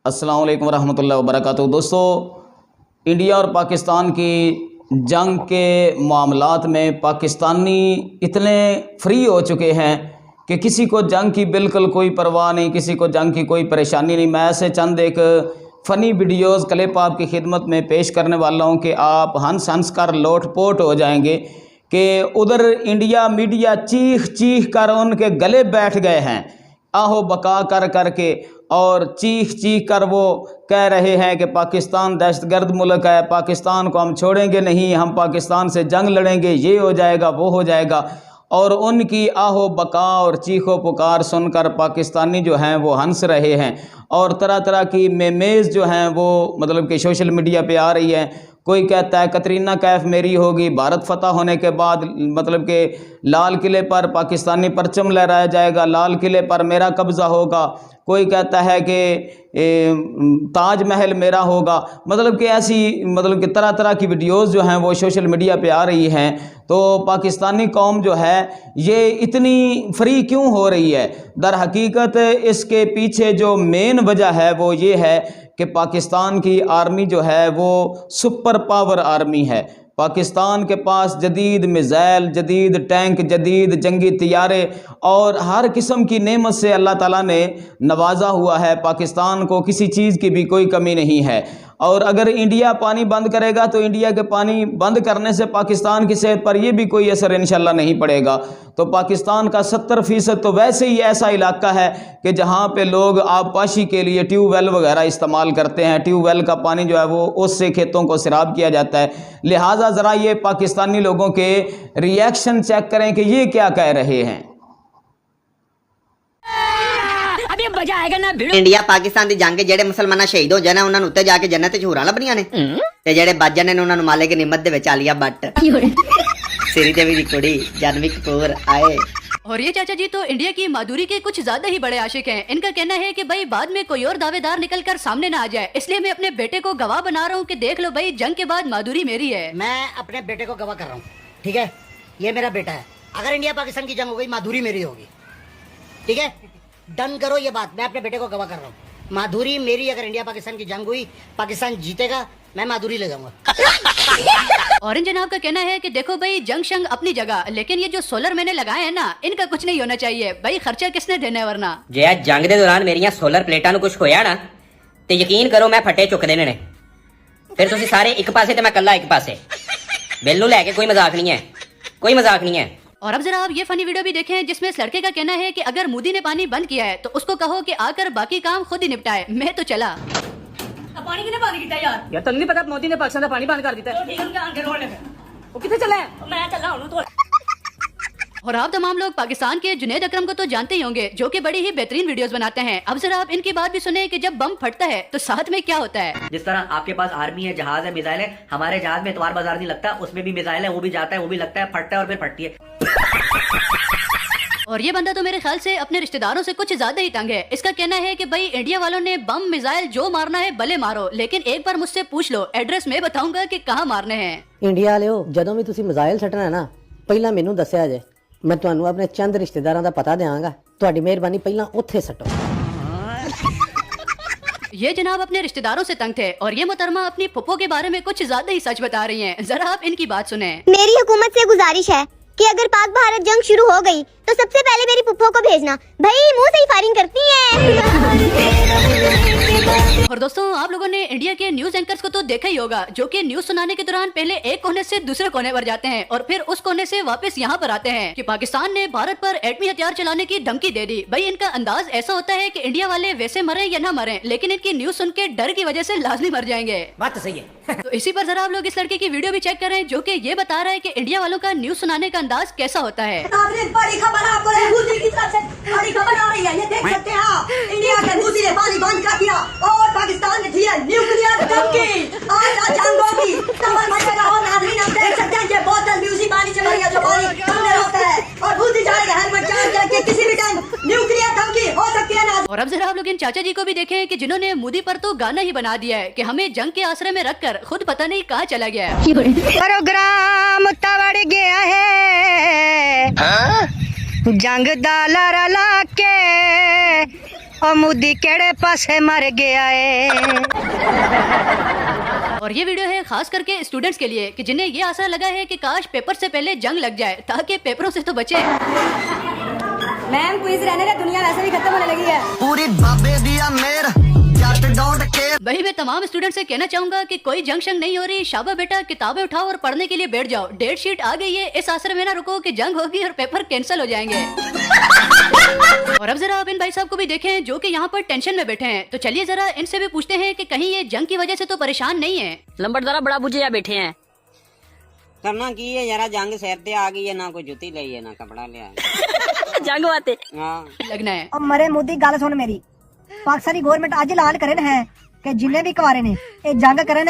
अस्सलाम वालेकुम वरहमतुल्लाहि वबरकातुहू। दोस्तों, इंडिया और पाकिस्तान की जंग के मामलात में पाकिस्तानी इतने फ्री हो चुके हैं कि किसी को जंग की बिल्कुल कोई परवाह नहीं, किसी को जंग की कोई परेशानी नहीं। मैं ऐसे चंद एक फ़नी वीडियोज़ क्लिप आपकी खिदमत में पेश करने वाला हूँ कि आप हंस हंस कर लोटपोट हो जाएंगे कि उधर इंडिया मीडिया चीख चीख कर उनके गले बैठ गए हैं, आहो बका कर कर के, और चीख चीख कर वो कह रहे हैं कि पाकिस्तान दहशतगर्द मुल्क है, पाकिस्तान को हम छोड़ेंगे नहीं, हम पाकिस्तान से जंग लड़ेंगे, ये हो जाएगा वो हो जाएगा। और उनकी आहो बका और चीखो पुकार सुनकर पाकिस्तानी जो हैं वो हंस रहे हैं और तरह तरह की मेमेज़ जो हैं वो मतलब कि सोशल मीडिया पे आ रही है। कोई कहता है कतरीना कैफ मेरी होगी, भारत फतह होने के बाद मतलब कि लाल किले पर पाकिस्तानी परचम लहराया जाएगा, लाल किले पर मेरा कब्ज़ा होगा। कोई कहता है कि ताजमहल मेरा होगा। मतलब कि ऐसी मतलब कि तरह तरह की वीडियोज़ जो हैं वो सोशल मीडिया पे आ रही हैं। तो पाकिस्तानी कौम जो है ये इतनी फ्री क्यों हो रही है? दर हकीकत इसके पीछे जो मेन वजह है वो ये है कि पाकिस्तान की आर्मी जो है वो सुपर पावर आर्मी है। पाकिस्तान के पास जदीद मिज़ाइल, जदीद टैंक, जदीद जंगी तैयारे और हर किस्म की नेमत से अल्लाह ताला ने नवाजा हुआ है। पाकिस्तान को किसी चीज़ की भी कोई कमी नहीं है। और अगर इंडिया पानी बंद करेगा तो इंडिया के पानी बंद करने से पाकिस्तान की सेहत पर यह भी कोई असर इंशाल्लाह नहीं पड़ेगा। तो पाकिस्तान का 70% तो वैसे ही ऐसा इलाका है कि जहाँ पे लोग आबपाशी के लिए ट्यूबवेल वगैरह इस्तेमाल करते हैं। ट्यूबवेल का पानी जो है वो उससे खेतों को सैराब किया जाता है। लिहाजा ज़रा ये पाकिस्तानी लोगों के रिएक्शन चेक करें कि ये क्या कह रहे हैं। मजा आएगा ना। इंडिया पाकिस्तान दी जंग जेड़े मुसलमान शहीद हो जाने उन्हां नूं उत्ते जाके जन्नत च हूरां लभणीਆਂ ने ते जेड़े बच जाने ने उन्हां नूं माले की निमत दे विच आलिया भट्ट सिरी देवी दी कुड़ी जानवी कपूर आए। और ये चाचा जी तो इंडिया की माधुरी के कुछ ज्यादा ही बड़े आशिक हैं। इनका कहना है कि भाई बाद में कोई और दावेदार निकल कर सामने ना आ जाए, इसलिए मैं अपने बेटे को गवाह बना रहा हूँ कि देख लो भाई जंग के बाद माधुरी मेरी है। मैं अपने बेटे को गवाह कर रहा हूँ, ठीक है, ये मेरा बेटा है। अगर इंडिया पाकिस्तान की जंग हो गई माधुरी मेरी होगी, ठीक है, डन करो ये बात। मैं अपने बेटे को गवाह कर रहा हूँ, माधुरी मेरी। अगर इंडिया पाकिस्तान की जंग हुई, पाकिस्तान जीतेगा, मैं माधुरी ले जाऊंगा। और इन जनाब का कहना है कि देखो भाई जंग शंग अपनी जगह, लेकिन ये जो सोलर मैंने लगाए हैं ना इनका कुछ नहीं होना चाहिए। भाई खर्चा किसने देना है वरना। जे जंग दे दौरान मेरियां सोलर प्लेटां नूं कुछ होया ना ते यकीन करो मैं फटे चुक देने ने। फिर तुसीं सारे एक पासे ते मैं कल्ला एक पासे। बिल नूं लैके कोई मजाक नहीं है, कोई मजाक नहीं है। और अब जरा आप ये फनी वीडियो भी देखें जिसमें इस लड़के का कहना है कि अगर मोदी ने पानी बंद किया है तो उसको कहो कि आकर बाकी काम खुद ही निपटाए, मैं तो चला। पानी किने बंद किया यार तन्नू नहीं पता मोदी ने पाकिस्तान का पानी बंद कर दिया है। ठीक है, आगे रोड पे वो कितने चले हैं? मैं चला हूं तो। और आप तमाम लोग पाकिस्तान के जुनैद अकरम को तो जानते ही होंगे, जो कि बड़ी ही बेहतरीन वीडियोस बनाते हैं। अब जरा आप इनकी बात भी सुने कि जब बम फटता है तो साथ में क्या होता है। जिस तरह आपके पास आर्मी है, जहाज है, मिसाइल है, हमारे जहाज में इतवार बाजार नहीं लगता, उसमें भी मिसाइल है, वो भी जाता है, वो भी लगता है, फटता है और फिर फटती है। और ये बंदा तो मेरे ख्याल से अपने रिश्तेदारों से कुछ ज्यादा ही तंग है। इसका कहना है कि भाई इंडिया वालों ने बम मिसाइल जो मारना है भले मारो, लेकिन एक बार मुझसे पूछ लो, एड्रेस मैं बताऊंगा कि कहाँ मारने हैं। इंडिया वालिओ ਜਦੋਂ ਵੀ ਤੁਸੀਂ ਮਿਜ਼ਾਈਲ ਛੱਡਣਾ ਹੈ ਨਾ ਪਹਿਲਾਂ ਮੈਨੂੰ ਦੱਸਿਆ ਜੇ, ਮੈਂ ਤੁਹਾਨੂੰ ਆਪਣੇ ਚੰਦ ਰਿਸ਼ਤੇਦਾਰਾਂ ਦਾ ਪਤਾ ਦੇਵਾਂਗਾ। ਤੁਹਾਡੀ ਮਿਹਰਬਾਨੀ ਪਹਿਲਾਂ ਉੱਥੇ ਸੱਟੋ। ये जनाब अपने रिश्तेदारों से तंग थे और ये मोहतरमा अपनी फुप्पो के बारे में कुछ ज्यादा ही सच बता रही हैं। जरा आप इनकी बात सुने। मेरी हुकूमत से गुजारिश है कि अगर पाक भारत जंग शुरू हो गई तो सबसे पहले मेरी पुप्पो को भेजना, भाई मुंह से ही फायरिंग करती है। और दोस्तों आप लोगों ने इंडिया के न्यूज एंकर्स को तो देखा ही होगा, जो कि न्यूज सुनाने के दौरान पहले एक कोने से दूसरे कोने पर जाते हैं और फिर उस कोने से वापस यहाँ पर आते हैं कि पाकिस्तान ने भारत पर एटमी हथियार चलाने की धमकी दे दी। भाई इनका अंदाज ऐसा होता है कि इंडिया वाले वैसे मरे या ना मरे, लेकिन इनकी न्यूज सुन के डर की वजह से लाजमी मर जाएंगे। बात तो सही है। तो इसी पर जरा आप लोग इस लड़के की वीडियो भी चेक करें, जो कि ये बता रहा है कि इंडिया वालों का न्यूज सुनाने का अंदाज कैसा होता है। बड़ी खबर आपको की तरफ से बड़ी खबर आ रही है, ये देख सकते हैं आप। इंडिया के रूसी ने पानी बंद कर दिया और पाकिस्तान ने दिया न्यूक्लियर धमकी। आज जंग होगी, कमर मचेगा। और नाज़रीन आप देख सकते हैं ये बोतल भी उसी पानी से भरी है जो पानी अंदर होता है और भूल जाएगा हेलमेट चार्ज करके किसी भी टाइम न्यूक्लियर धमकी हो सकती है ना। और अब जरा आप लोग इन चाचा जी को भी देखें कि जिन्होंने मोदी पर तो गाना ही बना दिया है कि हमें जंग के आसरे में रखकर खुद पता नहीं कहाँ चला गया है। प्रोग्राम तवड़ गया है जंग दा लड़ा के और मोदी केड़े पासे मर गया है। और ये वीडियो है खास करके स्टूडेंट्स के लिए कि जिन्हें ये आशा लगा है कि काश पेपर से पहले जंग लग जाए ताकि पेपरों से तो बचे। मैम क्विज रहने दे, दुनिया वैसे भी खत्म होने लगी है। पूरी बाबे दिया मेर जट डोंट केयर। वही मैं तमाम स्टूडेंट से कहना चाहूंगा कि कोई जंग शंग नहीं हो रही, शाबा बेटा किताबें उठाओ और पढ़ने के लिए बैठ जाओ। डेट शीट आ गई है, इस आसरे में ना रुको कि जंग होगी और पेपर कैंसिल हो जाएंगे। और अब जरा आप इन भाई साहब को भी देखें जो कि यहाँ पर टेंशन में बैठे हैं, तो चलिए जरा इनसे भी पूछते हैं कि कहीं ये जंग की वजह से तो परेशान नहीं है। लंबड़ जरा बड़ा बुझे बैठे हैं। करना की है यारा, जंग सिर ते आ गई है, ना कोई जुती ली है ना कपड़ा लिया जंग बाते लगना है। और मरे मोदी गल सुन मेरी, पाकिस्तानी गवर्नमेंट ਅੱਜ ਐਲਾਨ ਕਰਨ ਹੈ ਕਿ ਜਿੰਨੇ ਵੀ ਕੁਆਰੇ ਨੇ ਇਹ ਜੰਗ ਕਰਨ,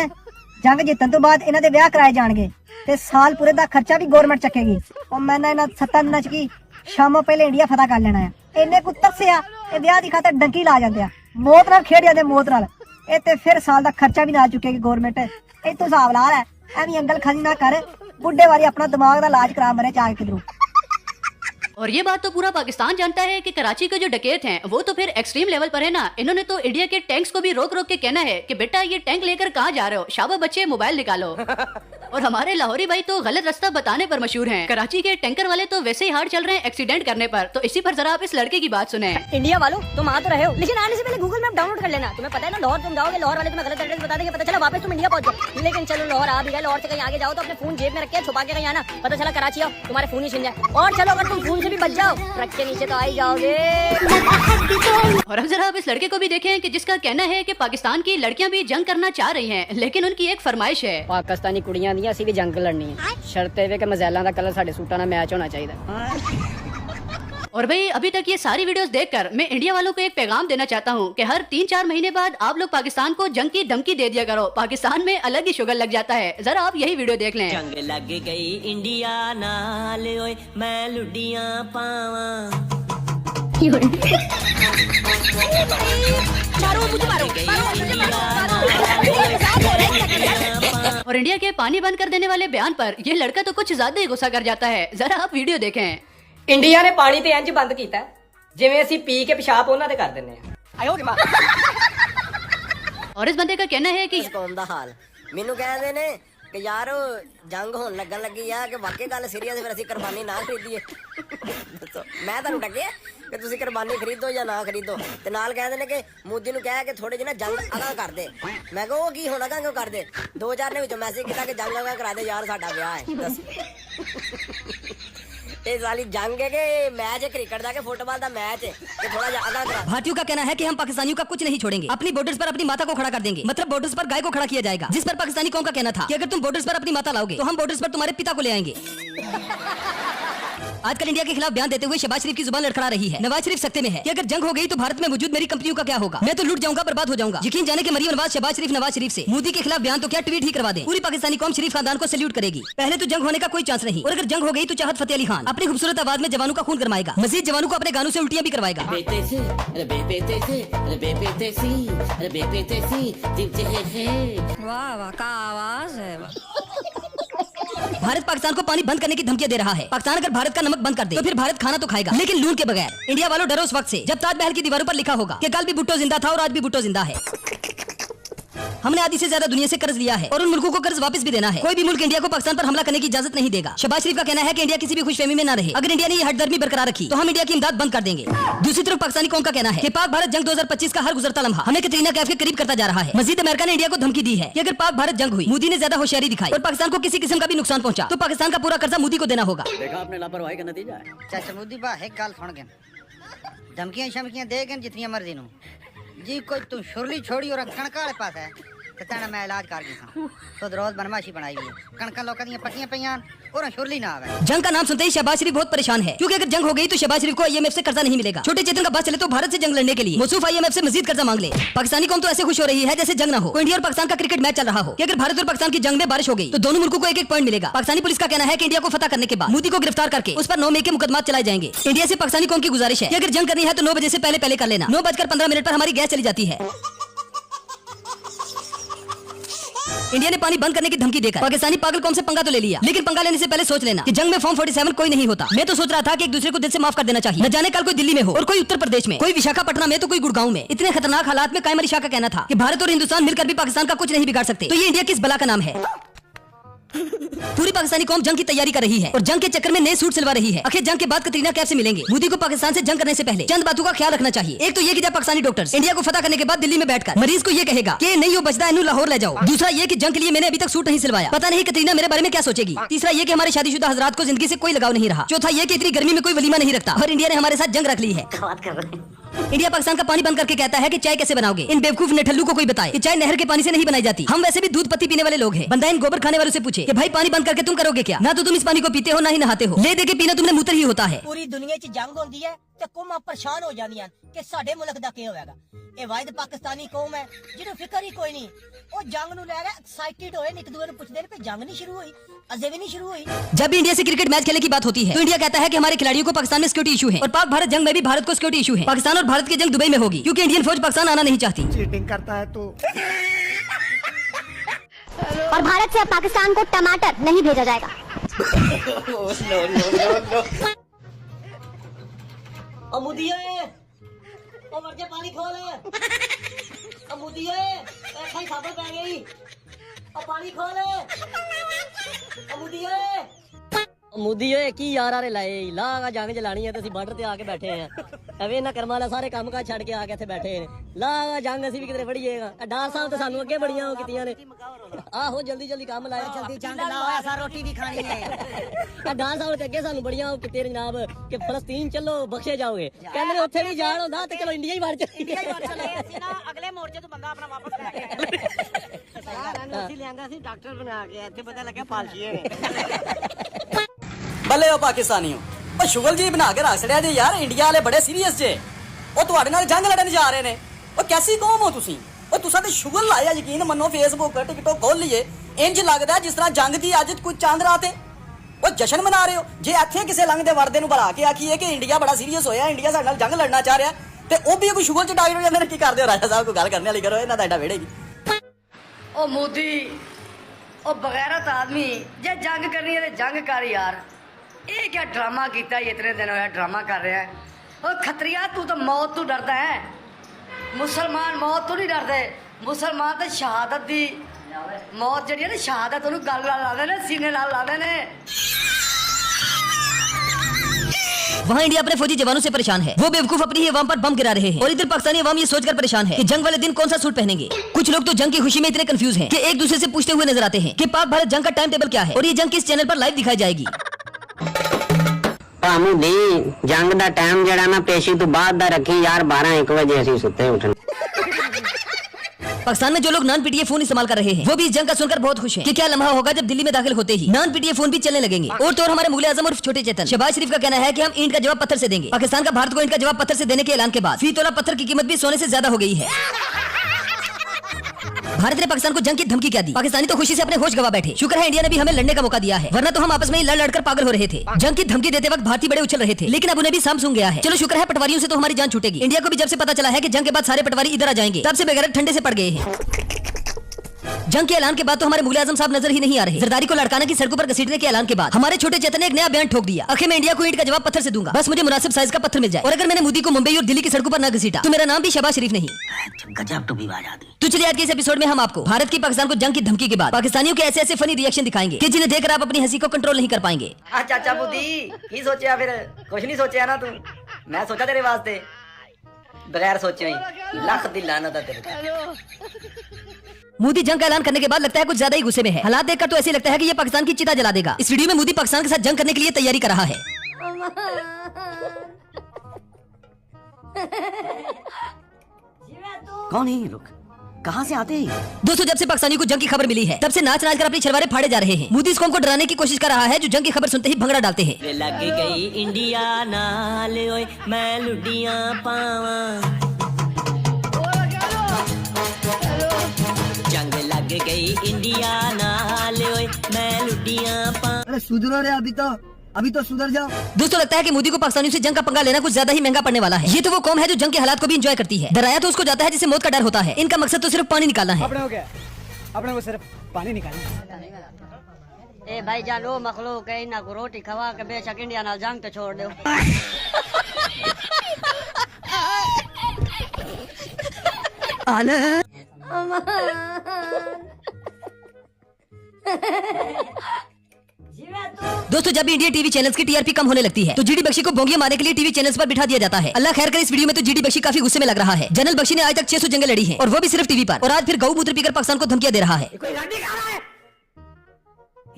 ਜੰਗ ਜਿੱਤਣ ਤੋਂ ਬਾਅਦ ਇਹਨਾਂ ਦੇ ਵਿਆਹ ਕਰਾਏ ਜਾਣਗੇ ਤੇ ਸਾਲ ਪੂਰੇ ਦਾ ਖਰਚਾ ਵੀ ਗਵਰਨਮੈਂਟ ਚੱਕੇਗੀ। और मैं ਇਹਨਾਂ 7 ਦਿਨਾਂ ਚ ਕੀ ਸ਼ਾਮੋਂ ਪਹਿਲੇ ਇੰਡੀਆ ਫਤਹ ਕਰ ਲੈਣਾ ਹੈ। ਇੰਨੇ ਕੁ ਤਰਸਿਆ ਇਹ ਵਿਆਹ ਦੀ ਖਾਤਰ ਡੰਕੀ ਲਾ ਜਾਂਦੇ ਆ, ਮੌਤ ਨਾਲ ਖੇਡ ਜਾਂਦੇ ਮੌਤ ਨਾਲ। ਇਹ ਤੇ ਫਿਰ ਸਾਲ ਦਾ ਖਰਚਾ ਵੀ ਨਾ ਚੁੱਕੇਗੀ ਗਵਰਨਮੈਂਟ। ਇਹ ਤੋਂ ਹਿਸਾਬ ਲਾ ਲੈ, ਐਵੇਂ ਅੰਗਲ ਖਾਲੀ ਨਾ ਕਰ, बुढ़े वाली अपना दिमाग का इलाज करा मरे चाहे किधरों। और ये बात तो पूरा पाकिस्तान जानता है कि कराची के जो डकैत हैं वो तो फिर एक्सट्रीम लेवल पर है ना। इन्होंने तो इंडिया के टैंक्स को भी रोक रोक के कहना है कि बेटा ये टैंक लेकर कहाँ जा रहे हो, शाबा बच्चे मोबाइल निकालो। और हमारे लाहौरी भाई तो गलत रास्ता बताने पर मशहूर हैं। कराची के टैंकर वाले तो वैसे ही हार्ड चल रहे हैं एक्सीडेंट करने पर। तो इसी पर जरा आप इस लड़के की बात सुने। इंडिया वालों तुम आ तो रहे हो, लेकिन आने से पहले गूगल मैप डाउनलोड कर लेना। तुम्हें पता है ना लाहौर तुम जाओगे, लाहौर वाले तुम्हें गलत एड्रेस बता देंगे, पता चला वापस तुम इंडिया पहुंच जाओ। लेकिन चलो लाहौर आ भी गए, लाहौर से कहीं आगे जाओ तो अपने फोन जेब में रख के छुपा के कहीं आना, पता चला कराची आओ तुम्हारे फोन ही छिन जाए। और चलो अगर तुम फोन से भी बच जाओ ट्रक के नीचे तो आ ही जाओगे। और अब जरा आप इस लड़के को भी देखें कि जिसका कहना है कि पाकिस्तान की लड़कियां भी जंग करना चाह रही हैं, लेकिन उनकी एक फरमाइश है पाकिस्तानी कुड़ियां दी असीं भी जंग लड़नी है, शर्ते वे कि मज़ैलां दा कलर साडे सूटां नाल मैच होना चाहिए। और भाई अभी तक ये सारी वीडियोस देखकर मैं इंडिया वालों को एक पैगाम देना चाहता हूँ कि हर 3-4 महीने बाद आप लोग पाकिस्तान को जंग की धमकी दे दिया करो। पाकिस्तान में अलग ही शुगर लग जाता है। जरा आप यही वीडियो देख लें। जंग लग गई इंडिया नाल, ओए मैं लुडियां पावां। और इंडिया के पानी बंद कर देने वाले बयान पर ये लड़का तो कुछ ज्यादा ही गुस्सा कर जाता है। जरा आप वीडियो देखें। इंडिया ने पानी ते इंज बंद कीता जिवें असीं पी के पेशाब उन्हां ते कर दिंदे आ। और इस बंदे का कहना है कि कौम दा हाल मैनू कहंदे ने कि यार जंग होण लगन लगी आ कि वाकई गल सीरीअस, फिर असीं कुर्बानी ना खरीदीए। दसो मैं तुहानू डके कि तुसीं कुर्बानी खरीदो या ना खरीदो। ते नाल कहंदे ने कि मोदी नू कह के थोड़े जिहा जंग अगा कर दे। मैं कहा ओह की होण अगा क्यों कर दे? 2000 ने विचों मैसेज कीता कि जंग अगा करा दे यार, साडा विआह है। दस साली जंग है कि मैच है क्रिकेट का, फुटबॉल का मैच है कि थोड़ा जा आगा करा। भारतीयों का कहना है कि हम पाकिस्तानियों का कुछ नहीं छोड़ेंगे, अपनी बॉर्डर्स पर अपनी माता को खड़ा कर देंगे। मतलब बॉर्डर्स पर गाय को खड़ा किया जाएगा। जिस पर पाकिस्तानी कौम का कहना था कि अगर तुम बॉर्डर्स पर अपनी माता लाओगे तो हम बॉर्डर्स पर तुम्हारे पिता को ले आएंगे। आजकल इंडिया के खिलाफ बयान देते हुए शहबाज शरीफ की जुबान लड़खड़ा रही है। नवाज शरीफ सख्ते में है कि अगर जंग हो गई तो भारत में मौजूद मेरी कंपनियों का क्या होगा, मैं तो लूट जाऊंगा, बर्बाद हो जाऊंगा। यकीन जाने कि मरियम नवाज शहबाज शरीफ से मोदी के खिलाफ बयान तो क्या ट्वीट ही करवा दे, पूरी पाकिस्तानी कौम शरीफ खानदान को सैल्यूट करेगी। पहले तो जंग होने का कोई चांस नहीं, और अगर जंग हो गई तो चाहत फतेह अली खान अपनी खूबसूरत आवाज में जवानों का खून गरमाएगा, मजीद जवानों को अपने गानों से उल्टियां भी करवाएगा। वाह वाह का आवाज है। भारत पाकिस्तान को पानी बंद करने की धमकियां दे रहा है। पाकिस्तान अगर भारत का नमक बंद कर दे तो फिर भारत खाना तो खाएगा, लेकिन लूट के बगैर। इंडिया वालों डरो उस वक्त से जब ताजमहल की दीवारों पर लिखा होगा कि कल भी भुट्टो जिंदा था और आज भी भुट्टो जिंदा है। हमने आधी से ज्यादा दुनिया से कर्ज लिया है और उन मुल्कों को कर्ज वापस भी देना है। कोई भी मुल्क इंडिया को पाकिस्तान पर हमला करने की इजाजत नहीं देगा। शहबाज शरीफ का कहना है कि इंडिया किसी भी खुशफहमी में न रहे। अगर इंडिया ने ये हठधर्मी बरकरार रखी तो हम इंडिया की इमदाद बंद कर देंगे। दूसरी तरफ पाकिस्तानी कौम का कहना है कि पाक भारत जंग 2025 का हर गुजरता लम्हा हमें कैटरीना कैफ के करीब करता जा रहा है। मजीद अमेरिका ने इंडिया को धमकी दी है कि अगर पाक भारत जंग हुई, मोदी ने ज्यादा होशियारी दिखाई और पाकिस्तान को किसी किस्म का भी नुकसान पहुंचा तो पाकिस्तान का पूरा कर्जा मोदी को देना होगा। देखा आपने लापरवाही का नतीजा है। चाचा मोदी बा एक गाल सुन गए, धमकियां शमकियां दे गए जितनी मर्जी नो जी, कोई तुम शुरली छोड़ी और कणका वाले पास है तो मैं इलाज कर दी तो रोज बनमाशी बनाई हुई है। कणका लोग दी पट्टियां पईयां और शुरली ना आवे। जंग का नाम सुनते ही शहबाज शरीफ बहुत परेशान है, क्योंकि अगर जंग हो गई तो शहबाज शरीफ को IMF से कर्जा नहीं मिलेगा। छोटे चेतन का बात चले तो भारत से जंग लड़ने के लिए मौसूफ IMF से मजीद कर्जा मांग ले। पाकिस्तानी कौम तो ऐसे खुश हो रही है जैसे जंग ना हो। इंडिया और पाकिस्तान का क्रिकेट मैच चल रहा हो कि अगर भारत और पाकिस्तान की जंग में बारिश हो गई तो दोनों मुल्कों को एक पॉइंट मिलेगा। पाकिस्तानी पुलिस का कहना है कि इंडिया को फतह करने के बाद मोदी को गिरफ्तार करके उस पर 9 मई के मुकदमा चलाए जाएंगे। इंडिया से पाकिस्तानी कौम की गुजारिश है कि अगर जंग करनी है तो 9 बजे से पहले कर लेना। 9:15 पर हमारी गैस चली जाती है। इंडिया ने पानी बंद करने की धमकी देकर पाकिस्तानी पागल कौम से पंगा तो ले लिया, लेकिन पंगा लेने से पहले सोच लेना कि जंग में फॉर्म 47 कोई नहीं होता। मैं तो सोच रहा था कि एक दूसरे को दिल से माफ कर देना चाहिए। न जाने कल कोई दिल्ली में हो और कोई उत्तर प्रदेश में, कोई विशाखापट्टनम में तो कोई गुड़गांव में। इतने खतरनाक हालात में कायम अली शाह का कहना था कि भारत और हिंदुस्तान मिलकर भी पाकिस्तान का कुछ नहीं बिगाड़ सकते। तो ये इंडिया किस बला का नाम है? पूरी पाकिस्तानी कौम जंग की तैयारी कर रही है और जंग के चक्कर में नए सूट सिलवा रही है। आखिर जंग के बाद कतरीना कैफ से मिलेंगे। मोदी को पाकिस्तान से जंग करने से पहले चंद बातों का ख्याल रखना चाहिए। एक तो ये कि जब पाकिस्तानी डॉक्टर्स इंडिया को फतह करने के बाद दिल्ली में बैठकर मरीज को ये कहेगा कि नहीं हो बचता इन्हें लाहौर ले जाओ। दूसरा ये कि जंग के लिए मैंने अभी तक सूट नहीं सिलवाया, पता नहीं कतरीना मेरे बारे में क्या सोचेगी। तीसरा ये कि हमारे शादीशुदा हजरात को जिंदगी से कोई लगाव नहीं रहा। चौथा ये कि इतनी गर्मी में कोई वलीमा नहीं रखता और इंडिया ने हमारे साथ जंग रख ली है। इंडिया पाकिस्तान का पानी बंद करके कहता है कि चाय कैसे बनाओगे। इन बेवकूफ नेठल्लू को कोई बताए कि चाय नहर के पानी से नहीं बनाई जाती। हम वैसे भी दूध पत्ती पीने वाले लोग हैं। बंदा इन गोबर खाने वालों से पूछे कि भाई पानी बंद करके तुम करोगे क्या? ना तो तुम इस पानी को पीते हो ना ही नहाते हो। ले दे के पीना तुमने मूत्र ही होता है। पूरी दुनिया च जंग होती है तो कौमां परेशान हो जांदियां कि साडे मुल्क दा की होएगा। ये वाहिद पाकिस्तानी कौम है जिन्हों फिक्र ही कोई नहीं। वो जंग नूं लै के एक्साइटेड होए, एक दूसरे नूं पुछदे ने कि जंग नहीं शुरू हुई, अजे भी नहीं शुरू हुई। जब भी इंडिया से क्रिकेट मैच खेलने की बात होती है तो इंडिया कहता है कि हमारे खिलाड़ियों को पाकिस्तान में सिक्योरिटी इशू है और पाक भारत जंग में भी भारत को सिक्योरिटी इशू है। पाकिस्तान और भारत की जंग दुबई में होगी क्योंकि इंडियन फौज पाकिस्तान आना नहीं चाहती। चीटिंग करता है तो और भारत से अब पाकिस्तान को टमाटर नहीं भेजा जाएगा। अमुदिये ओ मर जा, पानी खोल। अमुदिये ऐसा ही साबर पै गई। ओ पानी खोल। अमुदिये ਮੁੱਦੀ ਓਏ ਕੀ ਯਾਰ ਆਰੇ ਲਾਏ ਲਾਗਾ ਜੰਗ ਜਲਾਣੀ ਹੈ ਤੇ ਅਸੀਂ ਬਾਰਡਰ ਤੇ ਆ ਕੇ ਬੈਠੇ ਆ ਐਵੇਂ ਇਹਨਾਂ ਕਰਮਾਂ ਵਾਲਾ ਸਾਰੇ ਕੰਮ ਕਾਜ ਛੱਡ ਕੇ ਆ ਕੇ ਇੱਥੇ ਬੈਠੇ ਨੇ ਲਾਗਾ ਜੰਗ ਅਸੀਂ ਵੀ ਕਿਤੇ ਵੜੀਏਗਾ ਡਾਰ ਸਾਹਿਬ ਤੇ ਸਾਨੂੰ ਅੱਗੇ ਬੜੀਆਂ ਉਹ ਕੀਤੀਆਂ ਨੇ ਆਹੋ ਜਲਦੀ ਜਲਦੀ ਕੰਮ ਲਾਇਆ जल्दी जंग लाओ, ऐसा रोटी भी खानी है। ਡਾਰ ਸਾਹਿਬ ਤੇ ਅੱਗੇ ਸਾਨੂੰ ਬੜੀਆਂ ਉਹ ਕੀਤੇ ਨੇ ਜਨਾਬ ਕਿ ਫਲਸਤੀਨ ਚੱਲੋ ਬਖਸ਼ੇ ਜਾਓਗੇ ਕਹਿੰਦੇ ਨੇ ਉੱਥੇ ਵੀ ਜਾਣ ਹੁੰਦਾ ਤੇ ਚਲੋ ਇੰਡੀਆ ਹੀ ਵੜ ਚੱਲੀਏ। अगले मोर्चे तो बंदा अपना वापस ले गया। ਅਸੀਂ ਲਿਆਂਦਾ ਸੀ ਡਾਕਟਰ ਬਣਾ ਕੇ, ਇੱਥੇ ਪਤਾ ਲੱਗਿਆ ਫਾਲਸ਼ੀਏ ਨੇ। ਬੱਲੇ ਉਹ ਪਾਕਿਸਤਾਨੀਓ, ਉਹ ਸ਼ੁਗਲ ਜੀ ਬਣਾ ਕੇ ਰੱਖ ਛੜਿਆ ਜੇ ਯਾਰ। ਇੰਡੀਆ ਵਾਲੇ ਬੜੇ ਸੀਰੀਅਸ ਜੇ, ਉਹ ਤੁਹਾਡੇ ਨਾਲ ਜੰਗ ਲੜਨ ਜਾ ਰਹੇ ਨੇ। ਉਹ ਕੈਸੀ ਕੌਮ ਹੋ ਤੁਸੀਂ? ਉਹ ਤੁਸਾਂ ਤੇ ਸ਼ੁਗਲ ਲਾਇਆ, ਯਕੀਨ ਮੰਨੋ ਫੇਸਬੁੱਕ ਟਿਕਟੋਕ ਖੋਲ ਲਈਏ, ਇੰਜ ਲੱਗਦਾ ਜਿਸ ਤਰ੍ਹਾਂ ਜੰਗ ਦੀ ਅੱਜ ਕੋਈ ਚਾਂਦ ਰਾਤ ਹੈ। ਉਹ ਜਸ਼ਨ ਮਨਾ ਰਹੇ ਹੋ। ਜੇ ਇੱਥੇ ਕਿਸੇ ਲੰਘਦੇ ਵਰਦੇ ਨੂੰ ਬੁਲਾ ਕੇ ਆਖੀਏ ਕਿ ਇੰਡੀਆ ਬੜਾ ਸੀਰੀਅਸ ਹੋਇਆ, ਇੰਡੀਆ ਸਾਡੇ ਨਾਲ ਜੰਗ ਲੜਨਾ ਚਾਹ ਰਿਹਾ, ਤੇ ਉਹ ਵੀ ਕੋਈ ਸ਼ੁਗਲ ਚ ਡਾਇਰ ਹੋ ਜਾਂਦੇ ਨੇ। ਕੀ ਕਰਦੇ ਹੋ ਰਾਜਾ ਸਾਹਿਬ? ਕੋਈ ਗੱਲ ਕਰਨੇ ਵਾਲੀ ਕਰੋ, ਇਹਨਾਂ ਦਾ ਐਡਾ ਵੇੜੇਗੀ। ओ मोदी ओ बगैरत आदमी, जे जंग करनी है तो जंग कर यार। ये क्या ड्रामा किया इतने दिन होया ड्रामा कर रहा है। ओ खतरिया तू तो मौत तू डरदा है, मुसलमान मौत तो नहीं डरते। मुसलमान तो शहादत दी मौत जी ना, शहादत उन्होंने गल ला देने, सीने ला देने। वहाँ इंडिया अपने फौजी जवानों से परेशान है। वो बेवकूफ अपनी ही अवाम पर बम गिरा रहे हैं और इधर पाकिस्तानी अवाम ये सोचकर परेशान है कि जंग वाले दिन कौन सा सूट पहनेंगे। कुछ लोग तो जंग की खुशी में इतने कंफ्यूज हैं कि एक दूसरे से पूछते हुए नजर आते हैं कि पाक भारत जंग का टाइम टेबल क्या है और ये जंग किस चैनल पर लाइव दिखाई जाएगी। दी जंग दा टाइम जड़ा ना पेशी तो बाद दा रखी यार, 12-1 बजे असी सुते उठन। पाकिस्तान में जो लोग नॉन पीटीए फोन इस्तेमाल कर रहे हैं वो भी इस जंग का सुनकर बहुत खुश हैं कि क्या लम्हा होगा जब दिल्ली में दाखिल होते ही नॉन पीटीए फोन भी चलने लगेंगे। और तो और हमारे मुगल आजम और छोटे चेतन शहबाज शरीफ का कहना है कि हम ईंट का जवाब पत्थर से देंगे। पाकिस्तान का भारत को ईंट का जवाब पत्थर से देने के ऐलान के बाद फी तोला पत्थर की कीमत भी सोने से ज्यादा हो गई है। भारत ने पाकिस्तान को जंग की धमकी क्या दी? पाकिस्तानी तो खुशी से अपने होश गवा बैठे। शुक्र है इंडिया ने भी हमें लड़ने का मौका दिया है, वरना तो हम आपस में ही लड़ लड़कर पागल हो रहे थे। जंग की धमकी देते वक्त भारतीय बड़े उछल रहे थे, लेकिन अब उन्हें भी साम सूंघ गया है। चलो शुक्र है पटवारियों से तो हमारी जान छूटेगी। इंडिया को भी जब से पता चला है कि जंग के बाद सारे पटवारी इधर आ जाएंगे, तब से बगैर ठंडे से पड़ गए हैं। जंग के ऐलान के बाद तो हमारे मुगल आजम साहब नजर ही नहीं आ रहे। जरदारी को लड़काना की सड़कों पर घसीटने के ऐलान के बाद हमारे छोटे चेतन ने एक नया बयान ठोक दिया, आखिर मैं इंडिया को ईंट का जवाब पत्थर से दूंगा, बस मुझे मुनासिब साइज का पत्थर मिल जाए। और अगर मैंने मोदी को मुंबई और दिल्ली की सड़कों पर न घसीटा तो मेरा नाम भी शहबाज शरीफ नहीं। गजब तो भी आजादी। तो चलिए आज के इस एपिसोड में हम आपको भारत की पाकिस्तान को जंग की धमकी के बाद पाकिस्तानियों के ऐसे ऐसे फनी रिएक्शन दिखाएंगे कि जिन्हें देखकर आप अपनी हंसी को कंट्रोल नहीं कर पाएंगे। चाचा बुद्धि की सोचा, फिर कुछ नहीं सोचा ना तू? मैं सोचा तेरे वास्ते बगैर सोचे ही लख दी लानत है तेरे। मोदी जंग का ऐलान करने के बाद लगता है कुछ ज्यादा ही गुस्से में है। हालात देखकर तो ऐसे लगता है कि ये पाकिस्तान की चिता जला देगा। इस वीडियो में मोदी पाकिस्तान के साथ जंग करने के लिए तैयारी कर रहा है। कौन है ये लोग, कहाँ से आते हैं? दोस्तों जब से पाकिस्तानियों को जंग की खबर मिली है तब से नाच नाच कर अपनी छलवारे फाड़े जा रहे हैं। मोदी इस कौम को डराने की कोशिश कर रहा है जो जंग की खबर सुनते ही भंगड़ा डालते हैं। लग गई इंडिया नाल ओए मैं लुडियां पावां, जंग लग गई इंडिया नाल ओए मैं लुडियां पावां। अरे सुधरो रे, अभी तो सुधर जाओ। दोस्तों लगता है कि मोदी को पाकिस्तानियों से जंग का पंगा लेना कुछ ज्यादा ही महंगा पड़ने वाला है। ये तो वो कौम है जो जंग के हालात को भी एंजॉय करती है। डराया तो उसको जाता है जिसे मौत का डर होता है। इनका मकसद तो सिर्फ पानी निकालना है। अपने को सिर्फ पानी निकालना। ए भाई जान लो मखलूक है ना को रोटी खवा के बेशक इंडिया नाल जंग तो छोड़ दो। दोस्तों जब भी इंडिया टीवी चैनल्स की टीआरपी कम होने लगती है तो जीडी बख्शी को बोंगिया मारने के लिए टीवी चैनल्स पर बिठा दिया जाता है। अल्लाह खैर करे, इस वीडियो में तो जीडी बख्शी काफी गुस्से में लग रहा है। जनरल बख्शी ने आज तक 600 जंगें लड़ी हैं और वो भी सिर्फ टीवी पर, और आज फिर गऊ मूत्र पीकर पाकिस्तान को धमकियां दे रहा है। कोई रंडी खा रहा है,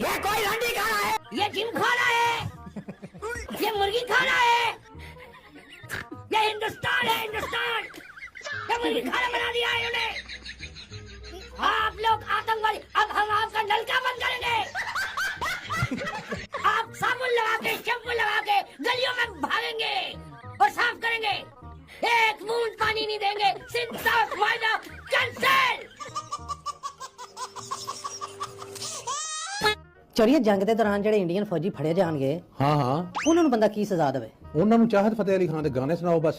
ये कोई रंडी खा रहा है, ये जिम खा रहा है, ये मुर्गी खा रहा है, ये हिंदुस्तान है, हिंदुस्तान ये मुर्गी खाना बना दिया है इन्होंने। आप लोग आतंकवादी, अब हम आपका नलका बंद करेंगे। आप साबुन लगा के शैम्पू लगा के गलियों में भागेंगे और साफ करेंगे, एक बूंद पानी नहीं देंगे। सिंध साफ वायदा कैंसिल। चलिए जंग के दौरान ਜਿਹੜੇ ਇੰਡੀਅਨ ਫੌਜੀ ਫੜੇ ਜਾਣਗੇ हाँ हाँ ਉਹਨਾਂ ਨੂੰ ਬੰਦਾ ਕੀ ਸਜ਼ਾ ਦੇਵੇ? ਉਹਨਾਂ ਨੂੰ ਚਾਹਤ ਫਤਿਹ ਅਲੀ ਖਾਨ ਦੇ ਗਾਣੇ ਸੁਣਾਓ ਬਸ।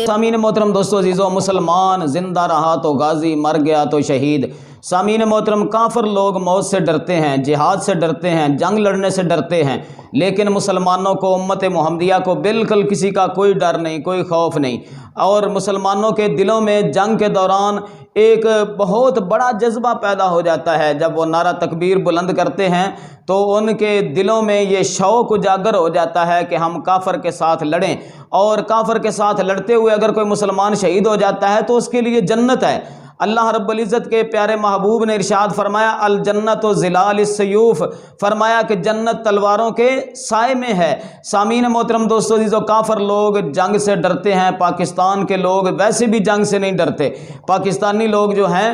सामीन मोहतरम दोस्तों अजीज़ों, मुसलमान जिंदा रहा तो गाजी, मर गया तो शहीद। सामीन मोहतरम, काफिर लोग मौत से डरते हैं, जिहाद से डरते हैं, जंग लड़ने से डरते हैं, लेकिन मुसलमानों को, उम्मत मोहम्मदिया को बिल्कुल किसी का कोई डर नहीं, कोई खौफ नहीं। और मुसलमानों के दिलों में जंग के दौरान एक बहुत बड़ा जज्बा पैदा हो जाता है। जब वो नारा तकबीर बुलंद करते हैं तो उनके दिलों में ये शौक़ उजागर हो जाता है कि हम काफिर के साथ लड़ें, और काफिर के साथ लड़ते हुए अगर कोई मुसलमान शहीद हो जाता है तो उसके लिए जन्नत है। अल्लाह रब्बुल इज़्ज़त के प्यारे महबूब ने इरशाद फरमाया, अल जन्नत व ज़िलाल सयूफ़, फरमाया कि जन्नत तलवारों के साए में है। सामीन मोहतरम दोस्तों, जो काफिर लोग जंग से डरते हैं, पाकिस्तान के लोग वैसे भी जंग से नहीं डरते। पाकिस्तानी लोग जो हैं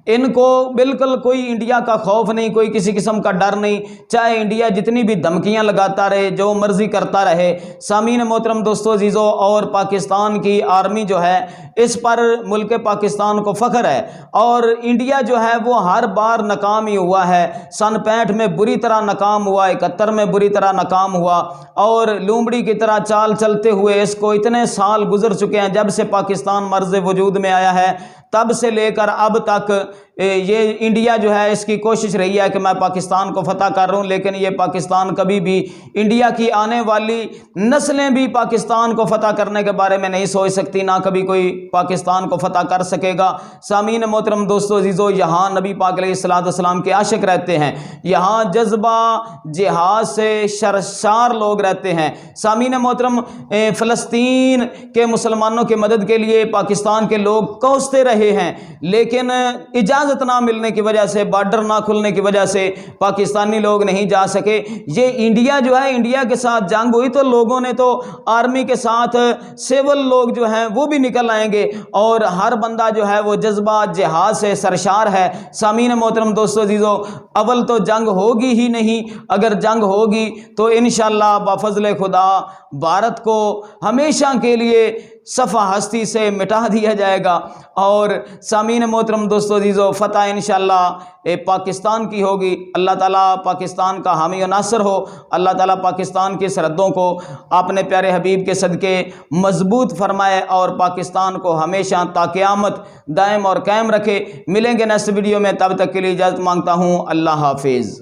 इनको बिल्कुल कोई इंडिया का खौफ नहीं, कोई किसी किस्म का डर नहीं, चाहे इंडिया जितनी भी धमकियां लगाता रहे, जो मर्जी करता रहे। सामीन मोहतरम दोस्तों अजीज़ों, और पाकिस्तान की आर्मी जो है इस पर मुल्क पाकिस्तान को फ़ख्र है। और इंडिया जो है वो हर बार नाकाम ही हुआ है। सन 65 में बुरी तरह नाकाम हुआ, 71 में बुरी तरह नाकाम हुआ, और लूमड़ी की तरह चाल चलते हुए इसको इतने साल गुजर चुके हैं। जब से पाकिस्तान मर्ज़ वजूद में आया है तब से लेकर अब तक ये इंडिया जो है इसकी कोशिश रही है कि मैं पाकिस्तान को फतह कर रहा हूँ, लेकिन ये पाकिस्तान कभी भी, इंडिया की आने वाली नस्लें भी पाकिस्तान को फतह करने के बारे में नहीं सोच सकती, ना कभी कोई पाकिस्तान को फतह कर सकेगा। सामीन मोहतरम दोस्तों अजीज़ों, यहाँ नबी पाक अलैहिस्सलाम के आशिक रहते हैं, यहाँ जज्बा जिहाद से शर्शार लोग रहते हैं। सामीन मोहतरम, फ़लस्तीन के मुसलमानों की मदद के लिए पाकिस्तान के लोग कोसते रहे हैं, लेकिन इजाज़त ना मिलने की वजह से, बॉर्डर ना खुलने की वजह से पाकिस्तानी लोग नहीं जा सके। ये इंडिया जो है, इंडिया के साथ जंग हुई तो लोगों ने तो आर्मी के साथ सिविल लोग जो हैं वो भी निकल आएंगे, और हर बंदा जो है वो जज्बा जिहाद से सरशार है। सामीन मोहतरम दोस्तों अजीज़ों, अव्वल तो जंग होगी ही नहीं, अगर जंग होगी तो इंशाअल्लाह बाफज़ल खुदा भारत को हमेशा के लिए सफ़ा हस्ती से मिटा दिया जाएगा। और सामीन मोहतरम दोस्तों अजीज़ों, फ़तह इंशाअल्लाह पाकिस्तान की होगी। अल्लाह ताला पाकिस्तान का हामी और नासर हो। अल्लाह ताला पाकिस्तान की सरहदों को अपने प्यारे हबीब के सदक़े मजबूत फरमाए और पाकिस्तान को हमेशा ताक़यामत दायम और कायम रखे। मिलेंगे नेक्स्ट वीडियो में, तब तक के लिए इजाज़त मांगता हूँ। अल्लाह हाफिज़।